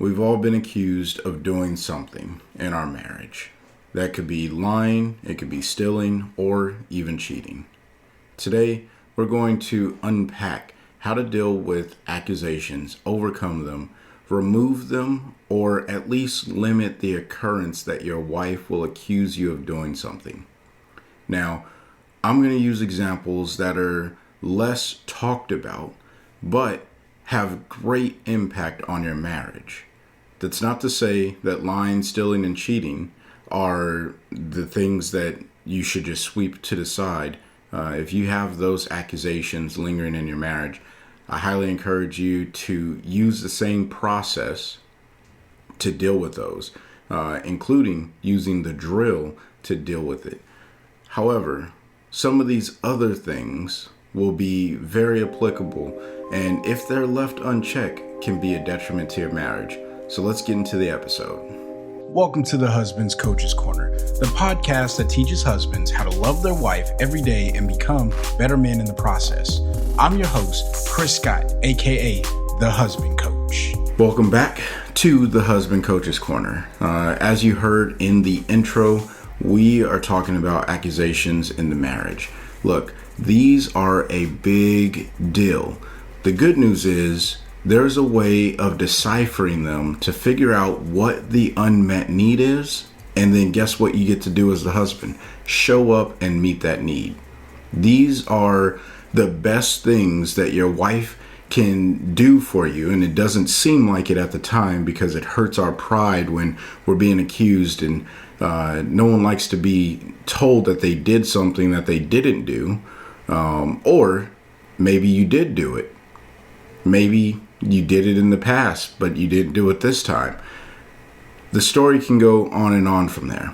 We've all been accused of doing something in our marriage. That could be lying, it could be stealing, or even cheating. Today, we're going to unpack how to deal with accusations, overcome them, remove them, or at least limit the occurrence that your wife will accuse you of doing something. Now, I'm going to use examples that are less talked about, but have great impact on your marriage. That's not to say that lying, stealing, and cheating are the things that you should just sweep to the side. If you have those accusations lingering in your marriage, I highly encourage you to use the same process to deal with those, including using the drill to deal with it. However, some of these other things will be very applicable, and if they're left unchecked, can be a detriment to your marriage. So let's get into the episode. Welcome to the Husband's Coach's Corner, the podcast that teaches husbands how to love their wife every day and become better men in the process. I'm your host, Chris Scott, aka the Husband Coach. Welcome back to the Husband Coach's Corner. As you heard in the intro, we are talking about accusations in the marriage. Look, these are a big deal. The good news is there's a way of deciphering them to figure out what the unmet need is, and then guess what you get to do as the husband? Show up and meet that need. These are the best things that your wife can do for you, and it doesn't seem like it at the time because it hurts our pride when we're being accused, and no one likes to be told that they did something that they didn't do, or maybe you did do it. Maybe you did it in the past, but you didn't do it this time. The story can go on and on from there.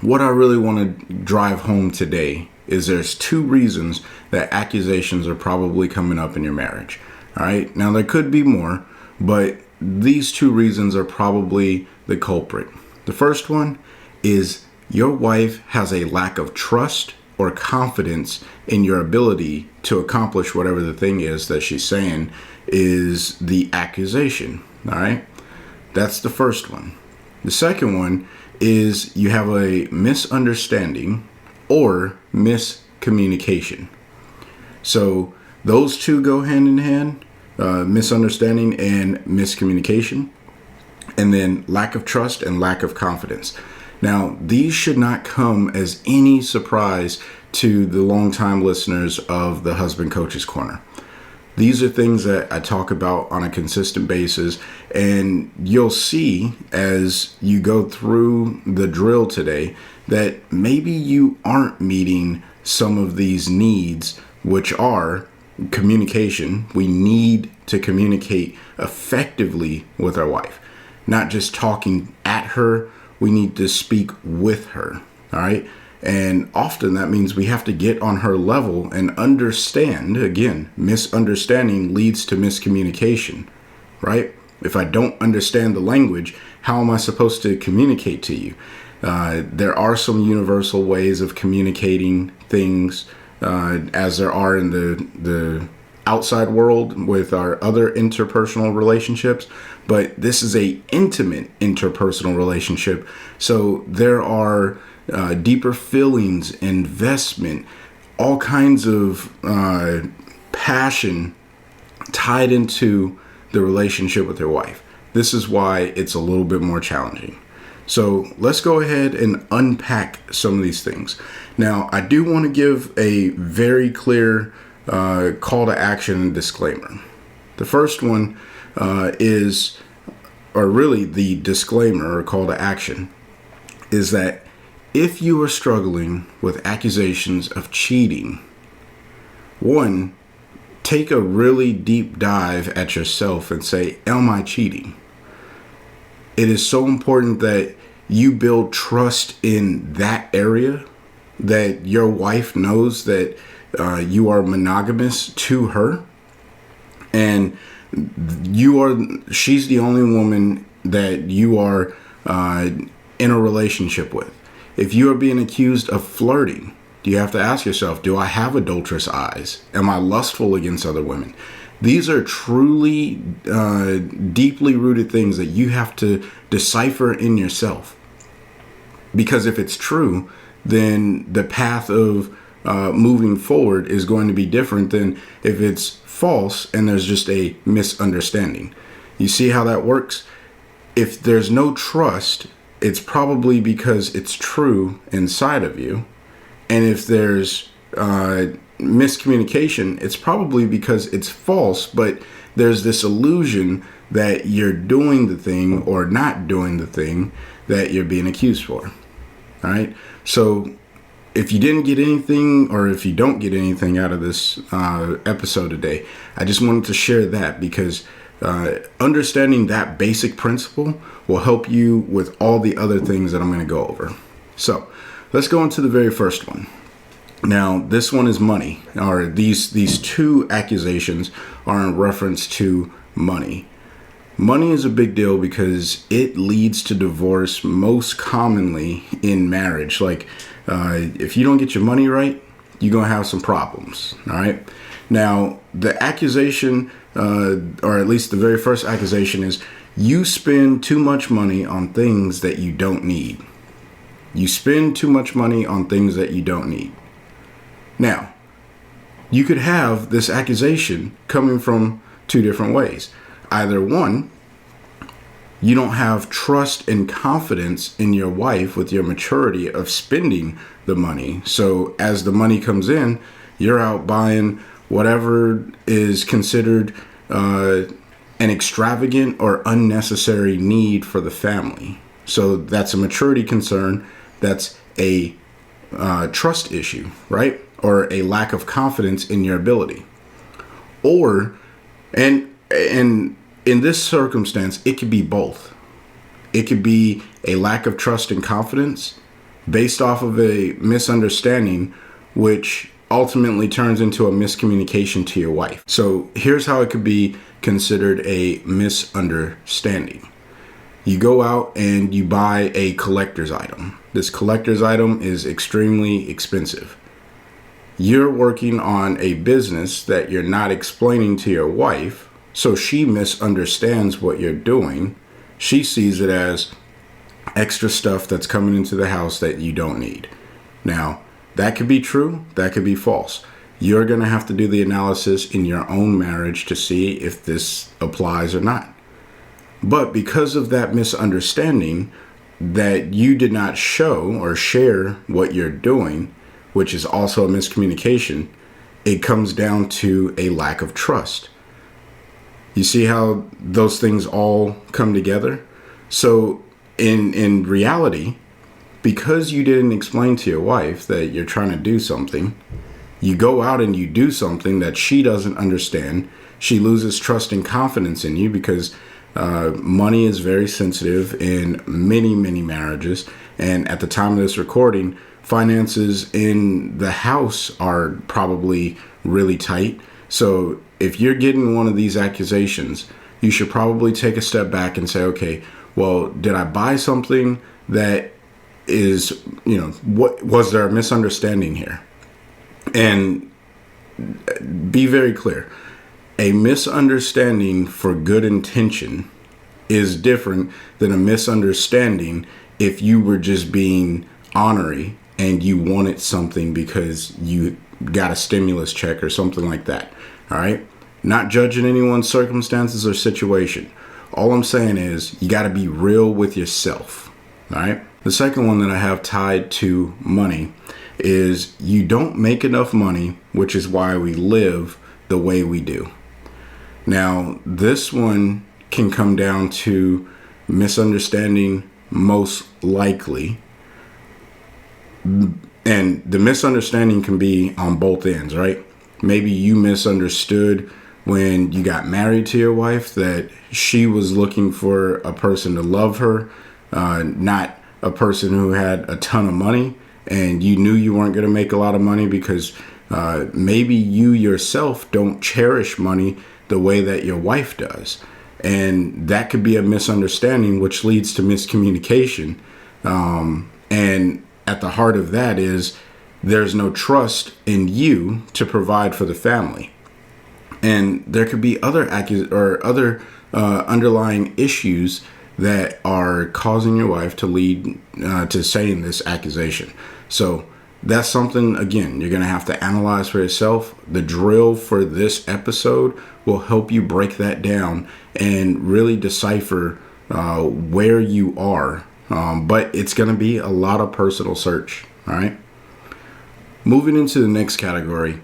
What I really want to drive home today is there's two reasons that accusations are probably coming up in your marriage. All right. Now, there could be more, but these two reasons are probably the culprit. The first one is your wife has a lack of trust or confidence in your ability to accomplish whatever the thing is that she's saying is the accusation. All right. That's the first one. The second one is you have a misunderstanding or miscommunication. So those two go hand in hand, misunderstanding and miscommunication, and then lack of trust and lack of confidence. Now, these should not come as any surprise to the longtime listeners of the Husband Coach's Corner. These are things that I talk about on a consistent basis, and you'll see as you go through the drill today that maybe you aren't meeting some of these needs, which are communication. We need to communicate effectively with our wife, not just talking at her. We need to speak with her. All right. And often that means we have to get on her level and understand. Again, misunderstanding leads to miscommunication, right? If I don't understand the language, how am I supposed to communicate to you? There are some universal ways of communicating things, as there are in the outside world with our other interpersonal relationships, but this is a intimate interpersonal relationship. So there are deeper feelings, investment, all kinds of passion tied into the relationship with your wife. This is why it's a little bit more challenging. So let's go ahead and unpack some of these things. Now, I do want to give a very clear call to action and disclaimer. The first one is, or really the disclaimer or call to action, is that if you are struggling with accusations of cheating, one, take a really deep dive at yourself and say, am I cheating? It is so important that you build trust in that area, that your wife knows that you are monogamous to her, and she's the only woman that you are in a relationship with. If you are being accused of flirting, you have to ask yourself, do I have adulterous eyes? Am I lustful against other women? These are truly deeply rooted things that you have to decipher in yourself. Because if it's true, then the path of moving forward is going to be different than if it's false and there's just a misunderstanding. You see how that works? If there's no trust, it's probably because it's true inside of you. And if there's miscommunication, it's probably because it's false, but there's this illusion that you're doing the thing or not doing the thing that you're being accused for. All right. So if you didn't get anything, or if you don't get anything out of this episode today, I just wanted to share that because understanding that basic principle will help you with all the other things that I'm going to go over. So let's go into the very first one. Now, this one is money, or these two accusations are in reference to money. Money is a big deal because it leads to divorce most commonly in marriage. Like, if you don't get your money right, you're going to have some problems. All right. Now, the accusation, or at least the very first accusation, is you spend too much money on things that you don't need. You spend too much money on things that you don't need. Now, you could have this accusation coming from two different ways. Either one, you don't have trust and confidence in your wife with your maturity of spending the money. So as the money comes in, you're out buying whatever is considered an extravagant or unnecessary need for the family. So that's a maturity concern. That's a trust issue, right? Or a lack of confidence in your ability. Or, and in this circumstance, it could be both. It could be a lack of trust and confidence based off of a misunderstanding, which ultimately turns into a miscommunication to your wife. So here's how it could be considered a misunderstanding. You go out and you buy a collector's item. This collector's item is extremely expensive. You're working on a business that you're not explaining to your wife, so she misunderstands what you're doing. She sees it as extra stuff that's coming into the house that you don't need. Now, that could be true, that could be false. You're going to have to do the analysis in your own marriage to see if this applies or not. But because of that misunderstanding, that you did not show or share what you're doing, which is also a miscommunication, it comes down to a lack of trust. You see how those things all come together? So in reality, because you didn't explain to your wife that you're trying to do something, you go out and you do something that she doesn't understand. She loses trust and confidence in you because money is very sensitive in many, many marriages. And at the time of this recording, finances in the house are probably really tight. So if you're getting one of these accusations, you should probably take a step back and say, okay, well, did I buy something that is, what was there a misunderstanding here? And be very clear. A misunderstanding for good intention is different than a misunderstanding if you were just being ornery and you wanted something because you got a stimulus check or something like that. All right. Not judging anyone's circumstances or situation. All I'm saying is you got to be real with yourself. All right. The second one that I have tied to money is you don't make enough money, which is why we live the way we do. Now, this one can come down to misunderstanding most likely. And the misunderstanding can be on both ends, right? Maybe you misunderstood when you got married to your wife that she was looking for a person to love her, not a person who had a ton of money, and you knew you weren't going to make a lot of money because maybe you yourself don't cherish money the way that your wife does. And that could be a misunderstanding, which leads to miscommunication. And at the heart of that is there's no trust in you to provide for the family. And there could be other underlying issues that are causing your wife to lead to saying this accusation. So that's something, again, you're going to have to analyze for yourself. The drill for this episode will help you break that down and really decipher where you are. But it's going to be a lot of personal search. All right. Moving into the next category,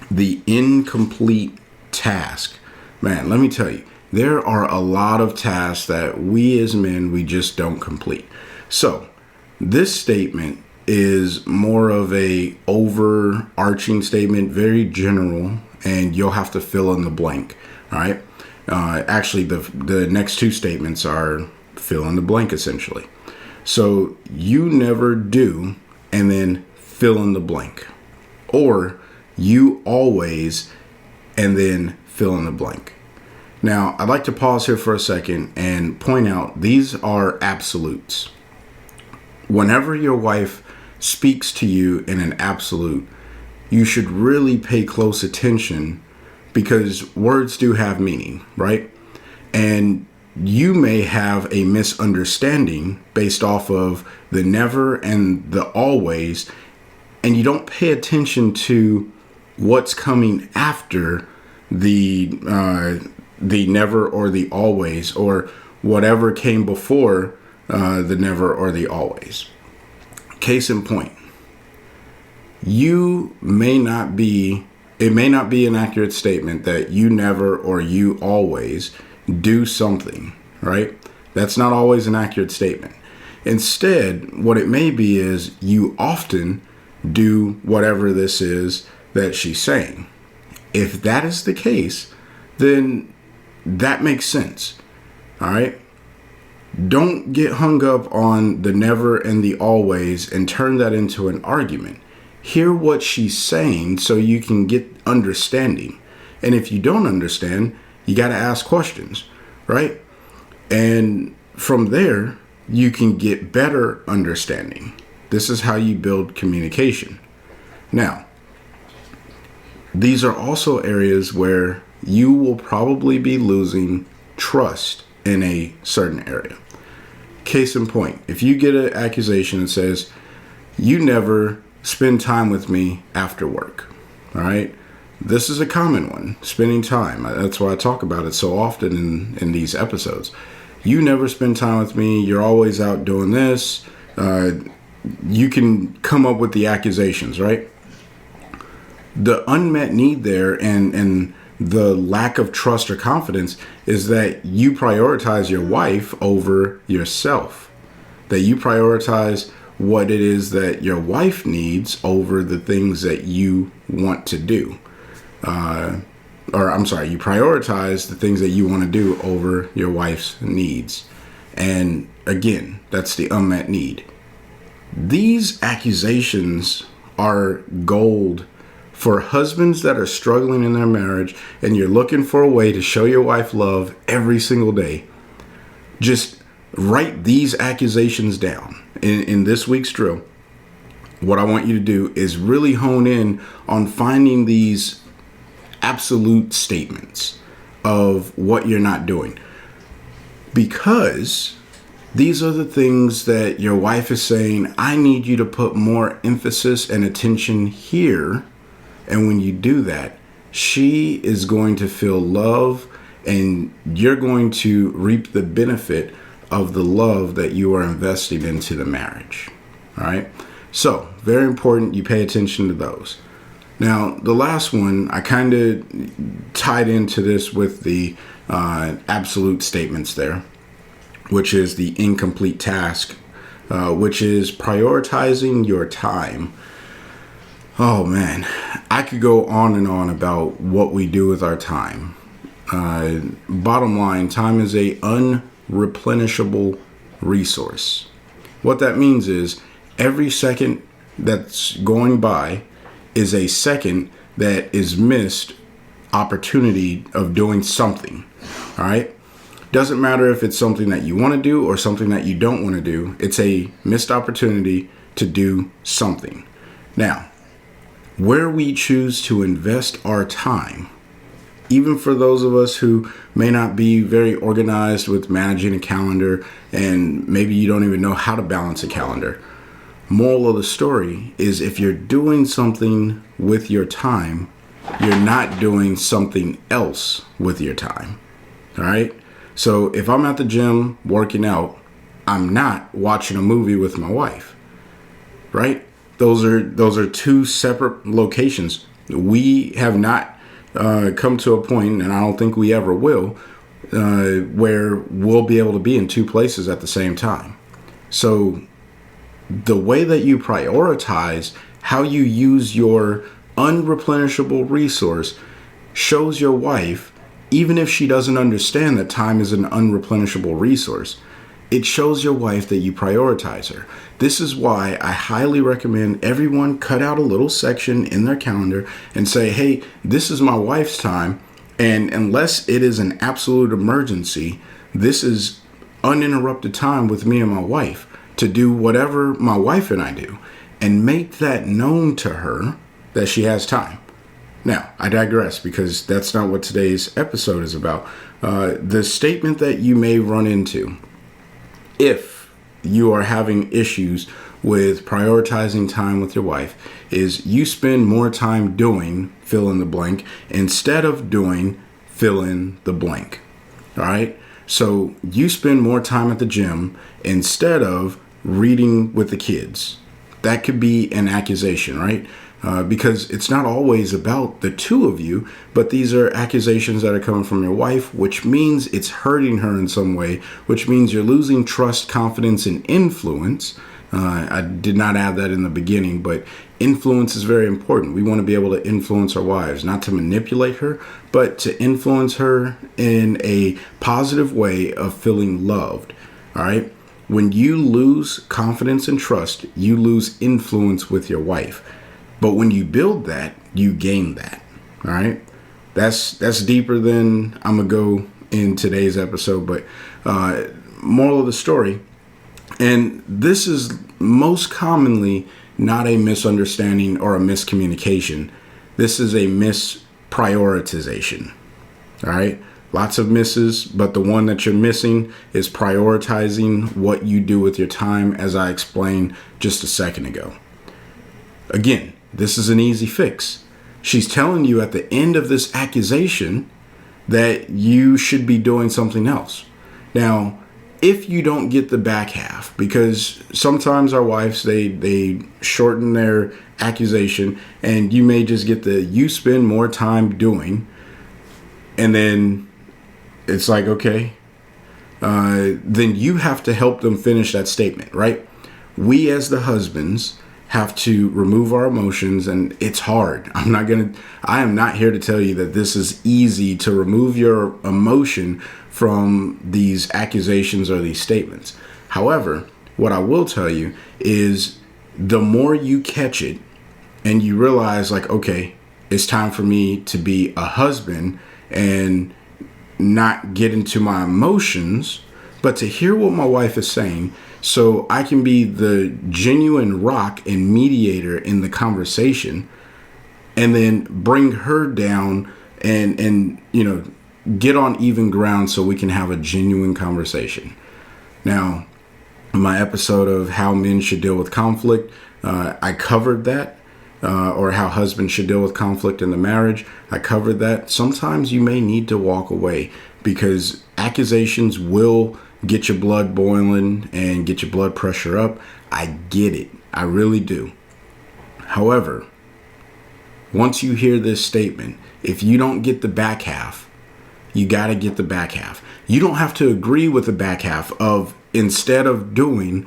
the incomplete task. Man, let me tell you, there are a lot of tasks that we as men, we just don't complete. So this statement is more of a overarching statement, very general, and you'll have to fill in the blank. All right. Actually, the next two statements are fill in the blank, essentially. So you never do, and then fill in the blank. Or you always, and then fill in the blank. Now, I'd like to pause here for a second and point out these are absolutes. Whenever your wife speaks to you in an absolute, you should really pay close attention because words do have meaning, right? And you may have a misunderstanding based off of the never and the always, and you don't pay attention to what's coming after the never or the always, or whatever came before the never or the always. Case in point, it may not be an accurate statement that you never or you always do something, right? That's not always an accurate statement. Instead, what it may be is you often do whatever this is that she's saying. If that is the case, then that makes sense. All right. Don't get hung up on the never and the always and turn that into an argument. Hear what she's saying so you can get understanding. And if you don't understand, you got to ask questions, right? And from there, you can get better understanding. This is how you build communication. Now, these are also areas where you will probably be losing trust in a certain area. Case in point, if you get an accusation that says, you never spend time with me after work, all right? This is a common one, spending time. That's why I talk about it so often in these episodes. You never spend time with me. You're always out doing this. You can come up with the accusations, right? The unmet need there and the lack of trust or confidence is that you prioritize your wife over yourself, that you prioritize what it is that your wife needs over the things that you want to do. You prioritize the things that you want to do over your wife's needs. And again, that's the unmet need. These accusations are gold for husbands that are struggling in their marriage and you're looking for a way to show your wife love every single day. Just write these accusations down. In this week's drill, what I want you to do is really hone in on finding these absolute statements of what you're not doing. Because these are the things that your wife is saying, I need you to put more emphasis and attention here. And when you do that, she is going to feel love and you're going to reap the benefit of the love that you are investing into the marriage. All right. So very important you pay attention to those. Now, the last one, I kind of tied into this with the absolute statements there, which is the incomplete task, which is prioritizing your time. Oh, man, I could go on and on about what we do with our time. Bottom line, time is a unreplenishable resource. What that means is every second that's going by is a second that is missed opportunity of doing something. All right. Doesn't matter if it's something that you want to do or something that you don't want to do. It's a missed opportunity to do something. Now, where we choose to invest our time even for those of us who may not be very organized with managing a calendar, and maybe you don't even know how to balance a calendar. Moral of the story is, if you're doing something with your time, you're not doing something else with your time. All right. So if I'm at the gym working out, I'm not watching a movie with my wife. Right. Those are two separate locations. We have not come to a point, and I don't think we ever will, where we'll be able to be in two places at the same time. So the way that you prioritize how you use your unreplenishable resource shows your wife, even if she doesn't understand that time is an unreplenishable resource, it shows your wife that you prioritize her. This is why I highly recommend everyone cut out a little section in their calendar and say, hey, this is my wife's time. And unless it is an absolute emergency, this is uninterrupted time with me and my wife to do whatever my wife and I do, and make that known to her that she has time. Now, I digress, because that's not what today's episode is about. The statement that you may run into if you are having issues with prioritizing time with your wife is, you spend more time doing fill in the blank instead of doing fill in the blank. All right. So you spend more time at the gym instead of reading with the kids. That could be an accusation, right? Because it's not always about the two of you, but these are accusations that are coming from your wife, which means it's hurting her in some way, which means you're losing trust, confidence, and influence. I did not add that in the beginning, but influence is very important. We want to be able to influence our wives, not to manipulate her, but to influence her in a positive way of feeling loved. All right. When you lose confidence and trust, you lose influence with your wife. But when you build that, you gain that. All right. That's deeper than I'm going to go in today's episode. But moral of the story, and this is most commonly not a misunderstanding or a miscommunication. This is a misprioritization. All right. Lots of misses, but the one that you're missing is prioritizing what you do with your time, as I explained just a second ago. Again, this is an easy fix. She's telling you at the end of this accusation that you should be doing something else. Now, if you don't get the back half, because sometimes our wives, they shorten their accusation, and you may just get the you spend more time doing, and then it's like, okay, then you have to help them finish that statement, right? We as the husbands have to remove our emotions, and it's hard. I am not here to tell you that this is easy to remove your emotion from these accusations or these statements. However, what I will tell you is, the more you catch it and you realize, like, okay, it's time for me to be a husband and not get into my emotions, but to hear what my wife is saying, so I can be the genuine rock and mediator in the conversation, and then bring her down and get on even ground so we can have a genuine conversation. Now, in my episode of how men should deal with conflict, I covered that. Or how husbands should deal with conflict in the marriage. I covered that. Sometimes you may need to walk away, because accusations will get your blood boiling and get your blood pressure up. I get it. I really do. However, once you hear this statement, if you don't get the back half, you got to get the back half. You don't have to agree with the back half of, instead of doing,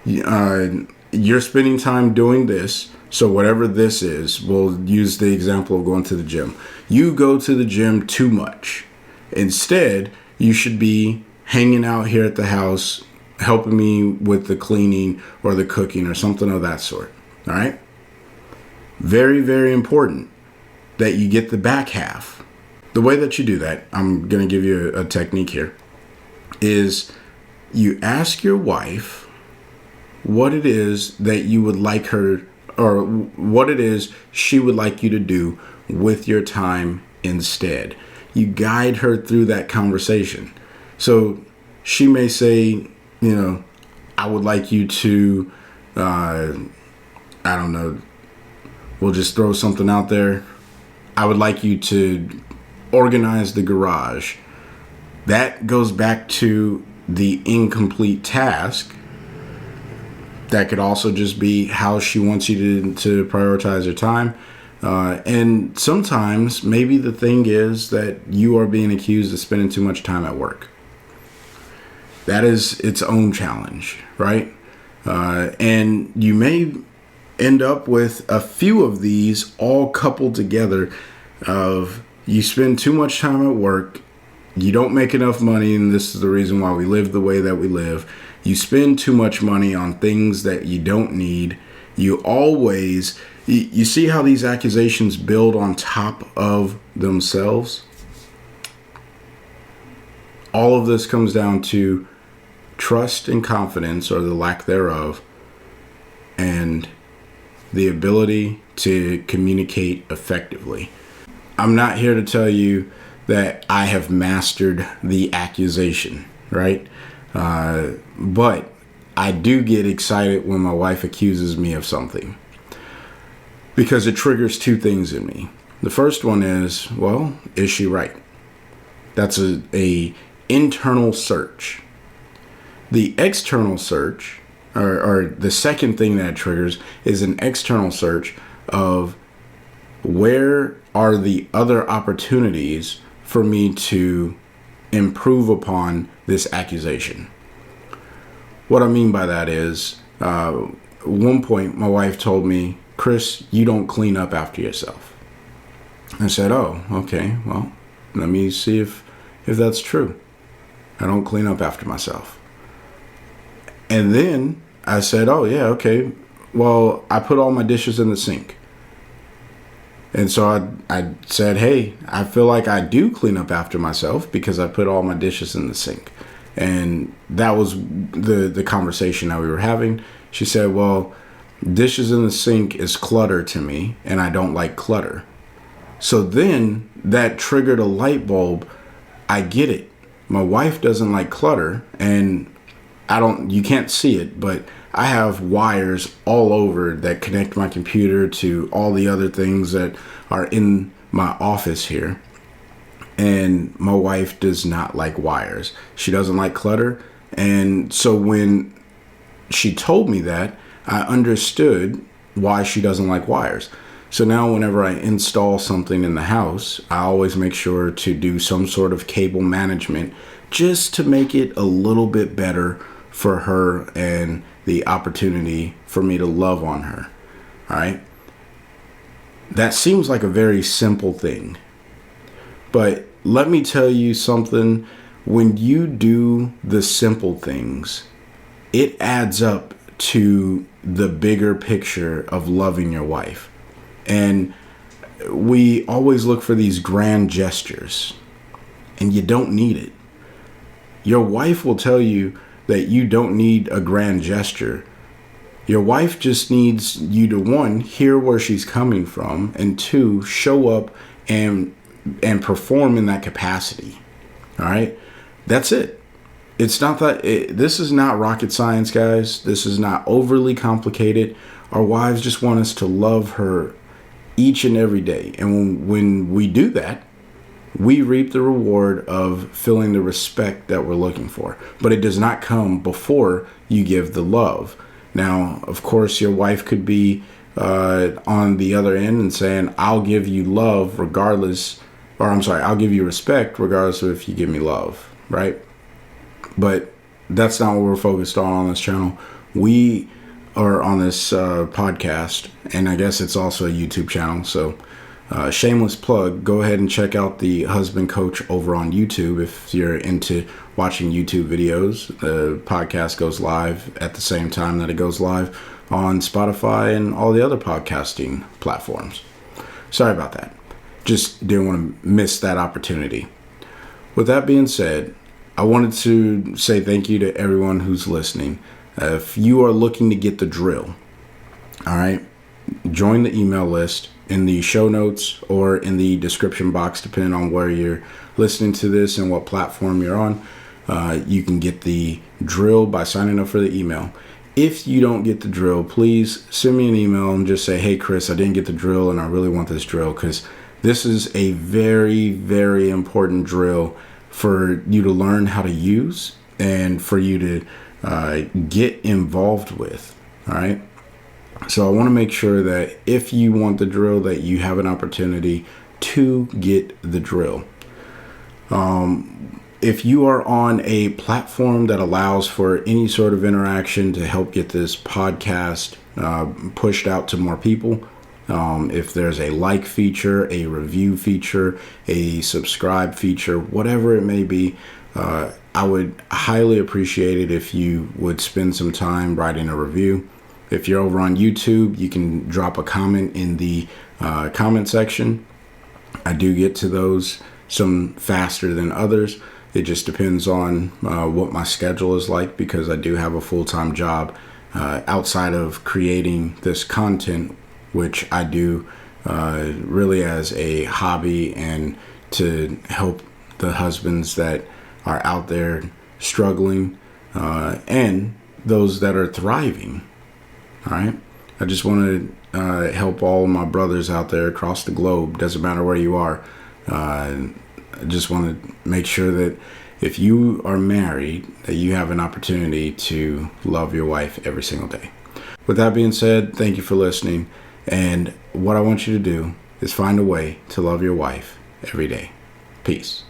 you're spending time doing this. So whatever this is, we'll use the example of going to the gym. You go to the gym too much. Instead, you should be hanging out here at the house, helping me with the cleaning or the cooking or something of that sort. All right. Very, very important that you get the back half. The way that you do that, I'm going to give you a technique here, is you ask your wife what it is that you would like her, or what it is she would like you to do with your time instead. You guide her through that conversation. So she may say, I would like you to, I don't know, we'll just throw something out there. I would like you to organize the garage. That goes back to the incomplete task. That could also just be how she wants you to prioritize your time. And sometimes maybe the thing is that you are being accused of spending too much time at work. That is its own challenge, right? And you may end up with a few of these all coupled together of you spend too much time at work, you don't make enough money, and this is the reason why we live the way that we live. You spend too much money on things that you don't need. You see how these accusations build on top of themselves? All of this comes down to trust and confidence, or the lack thereof, and the ability to communicate effectively. I'm not here to tell you that I have mastered the accusation, right? But I do get excited when my wife accuses me of something, because it triggers two things in me. The first one is, well, is she right? That's a internal search. The external search, or the second thing that triggers, is an external search of where are the other opportunities for me to improve upon this accusation. What I mean by that is, at one point my wife told me, Chris, you don't clean up after yourself. I said, oh, okay, well, let me see if that's true. I don't clean up after myself. And then I said, oh yeah, okay, well, I put all my dishes in the sink. And so I said, hey, I feel like I do clean up after myself because I put all my dishes in the sink. And that was the conversation that we were having. She said, well, dishes in the sink is clutter to me, and I don't like clutter. So then that triggered a light bulb. I get it. My wife doesn't like clutter, and you can't see it, but I have wires all over that connect my computer to all the other things that are in my office here. And my wife does not like wires. She doesn't like clutter. And so when she told me that, I understood why she doesn't like wires. So now whenever I install something in the house, I always make sure to do some sort of cable management just to make it a little bit better for her and the opportunity for me to love on her. All right. That seems like a very simple thing, but let me tell you something. When you do the simple things, it adds up to the bigger picture of loving your wife. And we always look for these grand gestures, and you don't need it. Your wife will tell you that you don't need a grand gesture. Your wife just needs you to, one, hear where she's coming from, and two, show up and perform in that capacity. All right? That's it. It's not that, this is not rocket science, guys. This is not overly complicated. Our wives just want us to love her each and every day. And when we do that, we reap the reward of feeling the respect that we're looking for. But it does not come before you give the love. Now, of course, your wife could be on the other end and saying, I'll give you love regardless, I'll give you respect regardless of if you give me love, right? But that's not what we're focused on this channel. We are on this podcast, and I guess it's also a YouTube channel, so shameless plug, go ahead and check out the Husband Coach over on YouTube if you're into watching YouTube videos. The podcast goes live at the same time that it goes live on Spotify and all the other podcasting platforms. Sorry about that. Just didn't want to miss that opportunity. With that being said, I wanted to say thank you to everyone who's listening. If you are looking to get the drill, all right, join the email list. in the show notes or in the description box, depending on where you're listening to this and what platform you're on. You can get the drill by signing up for the email. If you don't get the drill, please send me an email and just say, hey, Chris, I didn't get the drill and I really want this drill, because this is a very, very important drill for you to learn how to use and for you to get involved with. All right. So I want to make sure that if you want the drill, that you have an opportunity to get the drill. If you are on a platform that allows for any sort of interaction to help get this podcast pushed out to more people, if there's a like feature, a review feature, a subscribe feature, whatever it may be, I would highly appreciate it if you would spend some time writing a review. If you're over on YouTube, you can drop a comment in the comment section. I do get to those, some faster than others. It just depends on what my schedule is like, because I do have a full-time job outside of creating this content, which I do really as a hobby and to help the husbands that are out there struggling and those that are thriving. All right. I just want to help all my brothers out there across the globe. Doesn't matter where you are. I just want to make sure that if you are married, that you have an opportunity to love your wife every single day. With that being said, thank you for listening. And what I want you to do is find a way to love your wife every day. Peace.